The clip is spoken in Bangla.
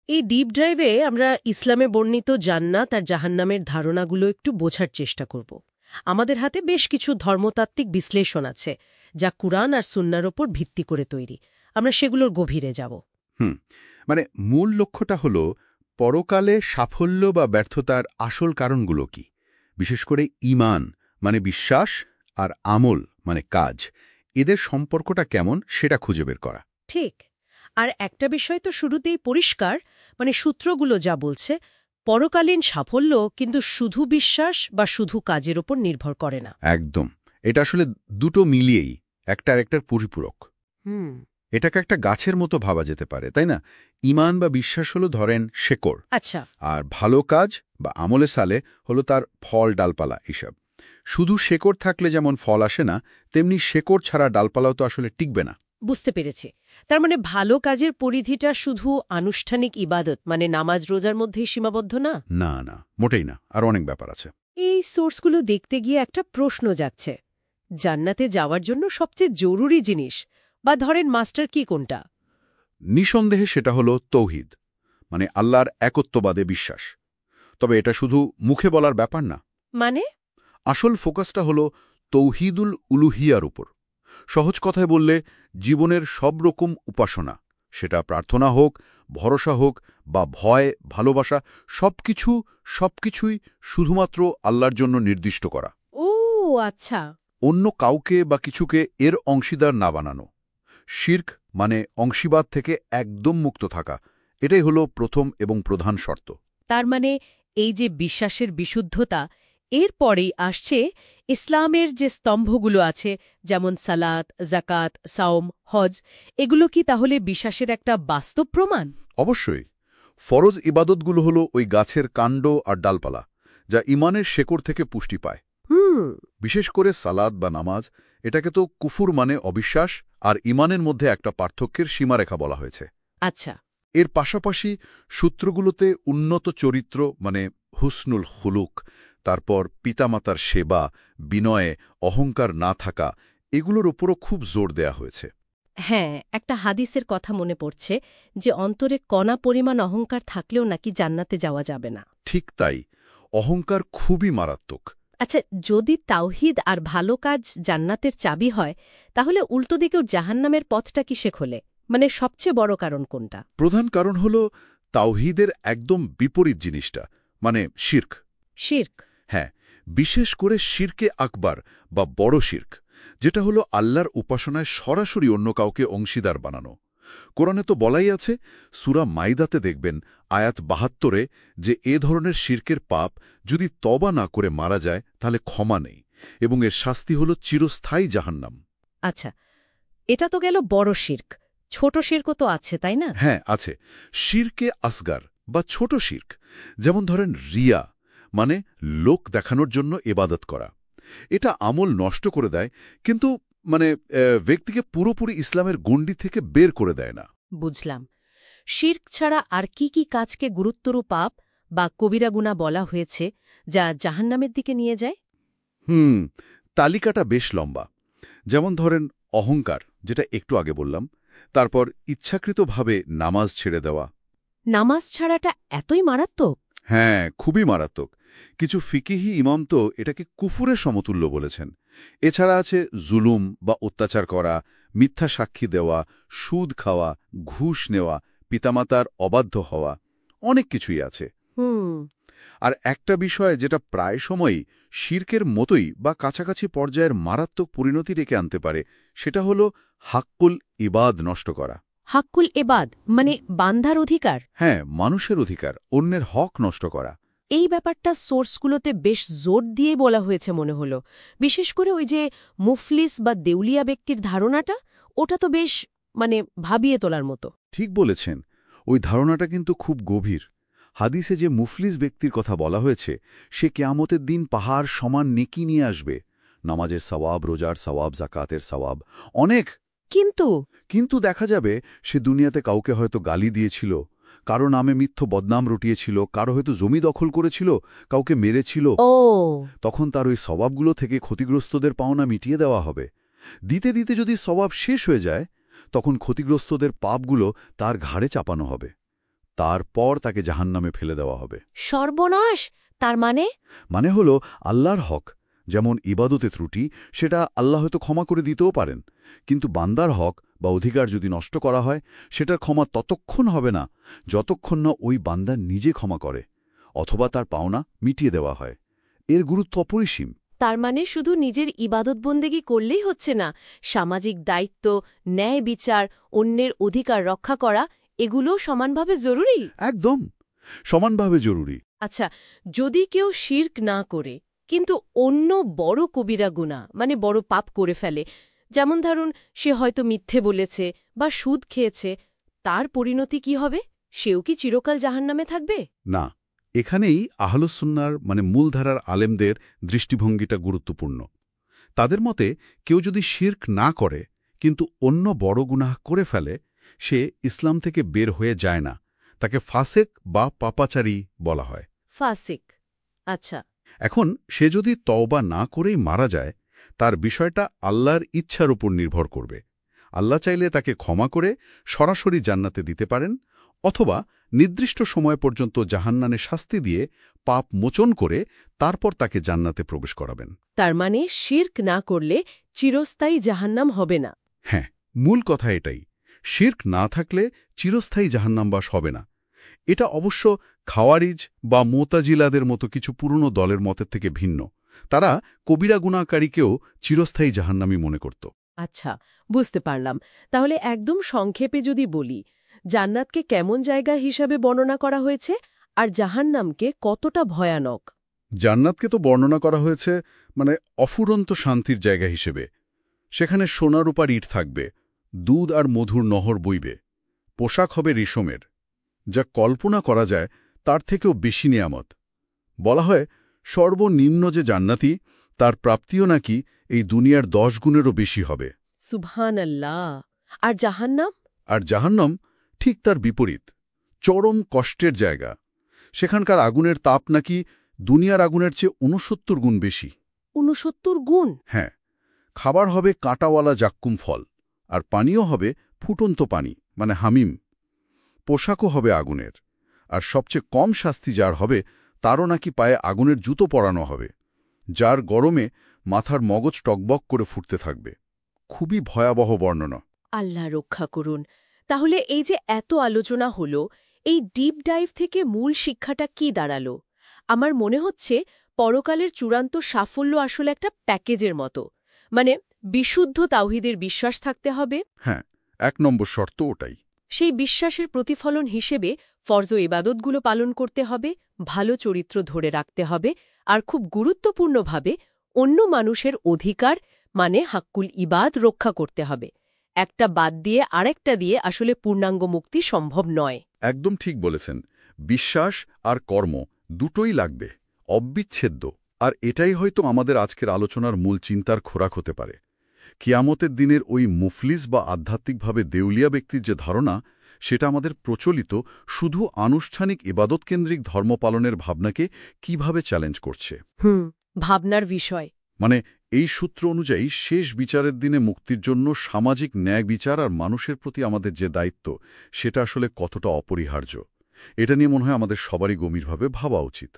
এই ডিপ ড্রাইভে আমরা ইসলামে বর্ণিত জান্নাত আর জাহান্নামের ধারণাগুলো একটু বোঝার চেষ্টা করব। আমাদের হাতে বেশ কিছু ধর্মতাত্ত্বিক বিশ্লেষণ আছে, যা কুরআন আর সুন্নাহর ওপর ভিত্তি করে তৈরি। আমরা সেগুলোর গভীরে যাব। মানে মূল লক্ষ্যটা হলো পরকালে সাফল্য বা ব্যর্থতার আসল কারণগুলো কি, বিশেষ করে ঈমান মানে বিশ্বাস আর আমল মানে কাজ, এদের সম্পর্কটা কেমন সেটা খুঁজে বের করা। ঠিক। আর একটা বিষয় তো শুরুতেই পরিষ্কার, মানে সূত্রগুলো যা বলছে, পরকালীন সাফল্য কিন্তু শুধু বিশ্বাস বা শুধু কাজের ওপর নির্ভর করে না। একদম, এটা আসলে দুটো মিলিয়েই একটা আরেকটার পরিপূরক। এটাকে একটা গাছের মতো ভাবা যেতে পারে, তাই না? ঈমান বা বিশ্বাস হলো ধরেন শেকড়, আচ্ছা। আর ভালো কাজ বা আমলে সালে হলো তার ফল, ডালপালা এসব। শুধু শেকড় থাকলে যেমন ফল আসে না, তেমনি শেকড় ছাড়া ডালপালাও তো আসলে টিকবে না। বুঝতে পেরেছি। তার মানে ভালো কাজের পরিধিটা শুধু আনুষ্ঠানিক ইবাদত মানে নামাজ রোজার মধ্যেই সীমাবদ্ধ না? না না, মোটেই না, আর অনেক ব্যাপার আছে। এই সোর্সগুলো দেখতে গিয়ে একটা প্রশ্ন জাগছে, জান্নাতে যাওয়ার জন্য সবচেয়ে জরুরি জিনিস বা ধরেন মাস্টার কি কোনটা? নিঃসন্দেহে সেটা হলো তৌহিদ, মানে আল্লাহর একত্ববাদে বিশ্বাস। তবে এটা শুধু মুখে বলার ব্যাপার না। মানে আসল ফোকাসটা হলো তৌহিদুল উলুহিয়ার উপর। সহজ কথায় বললে জীবনের সব রকম উপাসনা, সেটা প্রার্থনা হোক, ভরসা হোক বা ভয়, ভালোবাসা, সবকিছুই শুধুমাত্র আল্লাহর জন্য নির্দিষ্ট করা। ও আচ্ছা। অন্য কাউকে বা কিছুকে এর অংশীদার না বানানো। শির্ক মানে অংশীবাদ থেকে একদম মুক্ত থাকা, এটাই হলো প্রথম এবং প্রধান শর্ত। তার মানে এই যে বিশ্বাসের বিশুদ্ধতা, এরপরেই আসছে ইসলামের যে স্তম্ভগুলো আছে, যেমন সালাত, জাকাত, সাওম, হজ, এগুলো কি তাহলে বিশ্বাসের একটা বাস্তব প্রমাণ? অবশ্যই। ফরজ ইবাদতগুলো হলো ওই গাছের কাণ্ড আর ডালপালা, যা ইমানের শেকড় থেকে পুষ্টি পায়। বিশেষ করে সালাত বা নামাজ, এটাকে তো কুফুর মানে অবিশ্বাস আর ইমানের মধ্যে একটা পার্থক্যের সীমারেখা বলা হয়েছে। আচ্ছা। এর পাশাপাশি সূত্রগুলোতে উন্নত চরিত্র মানে হুসনুল খুলুক, তারপর পিতামাতার সেবা, বিনয়ে অহংকার না থাকা, এগুলোর ওপরও খুব জোর দেয়া হয়েছে। হ্যাঁ, একটা হাদিসের কথা মনে পড়ছে যে অন্তরে কণা পরিমাণ অহংকার থাকলেও নাকি জান্নাতে যাওয়া যাবে না। ঠিক তাই, অহংকার খুবই মারাত্মক। আচ্ছা, যদি তাওহিদ আর ভালো কাজ জান্নাতের চাবি হয়, তাহলে উল্টো দিকেও জাহান্নামের পথটা কিসে খোলে? মানে সবচেয়ে বড় কারণ কোনটা? প্রধান কারণ হল তাওহিদের একদম বিপরীত জিনিসটা, মানে শির্ক। শির্ক? হ্যাঁ, বিশেষ করে শিরকে আকবার বা বড় শির্ক, যেটা হলো আল্লাহর উপাসনায় সরাসরি অন্য কাউকে অংশীদার বানানো। কোরআনে তো বলাই আছে, সূরা মাইদাতে দেখবেন আয়াত ৭২-এ, যে এ ধরনের শির্কের পাপ যদি তওবা না করে মারা যায় তাহলে ক্ষমা নেই, এবং এর শাস্তি হল চিরস্থায়ী জাহান্নাম। আচ্ছা, এটা তো গেল বড় শির্ক। ছোট শির্কও তো আছে, তাই না? হ্যাঁ, আছে। শিরকে আসগার বা ছোট শির্ক, যেমন ধরেন রিয়া, মানে লোক দেখানোর জন্য ইবাদত করা। এটা আমল নষ্ট করে দেয়, কিন্তু ব্যক্তিকে পুরোপুরি ইসলামের গণ্ডি থেকে বের করে দেয় না। বুঝলাম। শির্ক ছাড়া আর কি কি কাজকে গুরুত্বর পাপ বা কবিরা গুনাহ বলা হয়েছে, যা জাহান্নামের দিকে নিয়ে যায়? তালিকাটা বেশ লম্বা। যেমন ধরেন অহংকার, যেটা একটু আগে বললাম, তারপর ইচ্ছাকৃতভাবে নামাজ ছেড়ে দেওয়া। নামাজ ছাড়াটা এতই মারাত্মক? হ্যাঁ, খুবই মারাত্মক। কিছু ফিকিহি ইমাম তো এটাকে কুফুরের সমতুল্য বলেছেন। এছাড়া আছে জুলুম বা অত্যাচার করা, মিথ্যা সাক্ষী দেওয়া, সুদ খাওয়া, ঘুষ নেওয়া, পিতামাতার অবাধ্য হওয়া, অনেক কিছুই আছে। আর একটা বিষয় যেটা প্রায় সময়ই শির্কের মতোই বা কাছাকাছি পর্যায়ের মারাত্মক পরিণতি রেখে আনতে পারে, সেটা হলো হাক্কুল ইবাদ নষ্ট করা। হাক্কুল এবাদ মানে বান্ধার অধিকার? হ্যাঁ, মানুষের অধিকার, অন্যের হক নষ্ট করা। এই ব্যাপারটা সোর্সগুলোতে বেশ জোর দিয়ে বলা হয়েছে মনে হলো। বিশেষ করে ওই যে মুফলিস বা দেউলিয়া ব্যক্তির ধারণাটা, ওটা তো বেশ ভাবিয়ে তোলার মতো। ঠিক বলেছেন, ওই ধারণাটা কিন্তু খুব গভীর। হাদিসে যে মুফলিস ব্যক্তির কথা বলা হয়েছে, সে কিয়ামতের দিন পাহাড় সমান নেকি নিয়ে আসবে। নামাজের সওয়াব, রোজার সওয়াব, জাকাতের সওয়াব, অনেক। কিন্তু দেখা যাবে সে দুনিয়াতে কাউকে হয়তো গালি দিয়েছিল, কারো নামে মিথ্য বদনাম রটিয়েছিল, কারো হয়তো জমি দখল করেছিল, কাউকে মেরেছিল। তখন তার ওই সওয়াবগুলো থেকে ক্ষতিগ্রস্তদের পাওনা মিটিয়ে দেওয়া হবে। দিতে দিতে যদি সওয়াব শেষ হয়ে যায়, তখন ক্ষতিগ্রস্তদের পাপগুলো তার ঘাড়ে চাপানো হবে। তারপর তাকে জাহান্নামে ফেলে দেওয়া হবে। সর্বনাশ! তার মানে হলো আল্লাহর হক, যেমন ইবাদতে ত্রুটি, সেটা আল্লাহ হয়তো ক্ষমা করে দিতেও পারেন, কিন্তু বান্দার হক বা অধিকার যদি নষ্ট করা হয়, সেটার ক্ষমা ততক্ষণ হবে না যতক্ষণ না ওই বান্দা নিজে ক্ষমা করে অথবা তার পাওনা মিটিয়ে দেওয়া হয়। এর গুরুত্ব অপরিসীম। তার শুধু নিজের ইবাদতবন্দেগী করলেই হচ্ছে না, সামাজিক দায়িত্ব, ন্যায় বিচার, অন্যের অধিকার রক্ষা করা এগুলোও সমানভাবে জরুরি। একদম সমানভাবে জরুরি। আচ্ছা, যদি কেউ শিরক না করে কিন্তু অন্য বড় কবিরা গুনাহ বড় পাপ করে ফেলে, যেমন ধরুন সে হয়তো মিথ্যে বলেছে বা সুদ খেয়েছে, তার পরিণতি কি হবে? সেও কি চিরকাল জাহান্নামে থাকবে? না, এখানেই আহলুসুন্নাহর মূলধারার আলেমদের দৃষ্টিভঙ্গিটা গুরুত্বপূর্ণ। তাদের মতে কেউ যদি শিরক না করে কিন্তু অন্য বড় গুনাহ করে ফেলে, সে ইসলাম থেকে বের হয়ে যায় না, তাকে ফাসেক বা পাপাচারী বলা হয়। ফাসিক। আচ্ছা। এখন সে যদি তওবা না করেই মারা যায়, তার বিষয়টা আল্লাহর ইচ্ছার উপর নির্ভর করবে। আল্লাহ চাইলে তাকে ক্ষমা করে সরাসরি জান্নাতে দিতে পারেন, অথবা নির্দিষ্ট সময় পর্যন্ত জাহান্নামে শাস্তি দিয়ে পাপ মোচন করে তারপর তাকে জান্নাতে প্রবেশ করাবেন। তার শিরক না করলে চিরস্থায়ী জাহান্নাম হবে না। হ্যাঁ, মূল কথা এটাই। শিরক না থাকলে চিরস্থায়ী জাহান্নামবাস হবে না। এটা অবশ্য খাওয়ারিজ বা মুতাজিলাদের মতো কিছু পুরনো দলের মতের থেকে ভিন্ন। তারা কবিরা গুনাহকারীকেও চিরস্থায়ী জাহান্নামী মনে করত। আচ্ছা, বুঝতে পারলাম। তাহলে একদম সংক্ষেপে যদি বলি, জান্নাতকে কেমন জায়গা হিসাবে বর্ণনা করা হয়েছে আর জাহান্নামকে কতটা ভয়ানক? জান্নাতকে তো বর্ণনা করা হয়েছে অফুরন্ত শান্তির জায়গা হিসেবে। সেখানে সোনারূপার ইট থাকবে, দুধ আর মধুর নহর বইবে, পোশাক হবে রেশমের, যা কল্পনা করা যায় তার থেকেও বেশি নিয়ামত। বলা হয় সর্বনিম্ন যে জান্নাতি, তার প্রাপ্তিও নাকি এই দুনিয়ার 10 গুণেরও বেশি হবে। সুবহানাল্লাহ! আর জাহান্নাম? আর জাহান্নাম ঠিক তার বিপরীত, চরম কষ্টের জায়গা। সেখানকার আগুনের তাপ নাকি দুনিয়ার আগুনের চেয়ে 69 গুণ বেশি। 69 গুণ? হ্যাঁ, খাবার হবে কাঁটাওয়ালা জাক্কুম ফল, আর পানীয় হবে ফুটন্ত পানি হামিম। পোশাকও হবে আগুনের, আর সবচেয়ে কম শাস্তি যার হবে তারও নাকি পায়ে আগুনের জুতো পরানো হবে, যার গরমে মাথার মগজ টকবক করে ফুটতে থাকবে। খুবই ভয়াবহ বর্ণনা। আল্লাহ রক্ষা করুন। তাহলে এই যে এত আলোচনা হলো, এই ডিপ ডাইভ থেকে মূল শিক্ষাটা কি দাঁড়ালো? আমার মনে হচ্ছে পরকালের চূড়ান্ত সাফল্য আসলে একটা প্যাকেজের মতো। বিশুদ্ধ তাওহীদের বিশ্বাস থাকতে হবে। হ্যাঁ, 1 নম্বর শর্ত ওটাই। সেই বিশ্বাসের প্রতিফলন হিসেবে ফরজ ইবাদতগুলো পালন করতে হবে, ভালো চরিত্র ধরে রাখতে হবে, আর খুব গুরুত্বপূর্ণভাবে অন্য মানুষের অধিকার হাক্কুল ইবাদ রক্ষা করতে হবে। একটা বাদ দিয়ে আরেকটা দিয়ে আসলে পূর্ণাঙ্গ মুক্তি সম্ভব নয়। একদম ঠিক বলেছেন। বিশ্বাস আর কর্ম দুটোই লাগবে, অবিচ্ছেদ্য। আর এটাই হয়তো আমাদের আজকের আলোচনার মূল চিন্তার খোরাক হতে পারে। কিয়ামতের দিনের ওই মুফলিস বা আধ্যাত্মিকভাবে দেউলিয়া ব্যক্তির যে ধারণা, সেটা আমাদের প্রচলিত শুধু আনুষ্ঠানিক ইবাদতকেন্দ্রিক ধর্ম পালনের ভাবনাকে কিভাবে চ্যালেঞ্জ করছে। ভাবনার বিষয়। এই সূত্র অনুযায়ী শেষ বিচারের দিনে মুক্তির জন্য সামাজিক ন্যায় বিচার আর মানুষের প্রতি আমাদের যে দায়িত্ব, সেটা আসলে কতটা অপরিহার্য, এটা নিয়ে মনে হয় আমাদের সবারই গভীরভাবে ভাবা উচিত।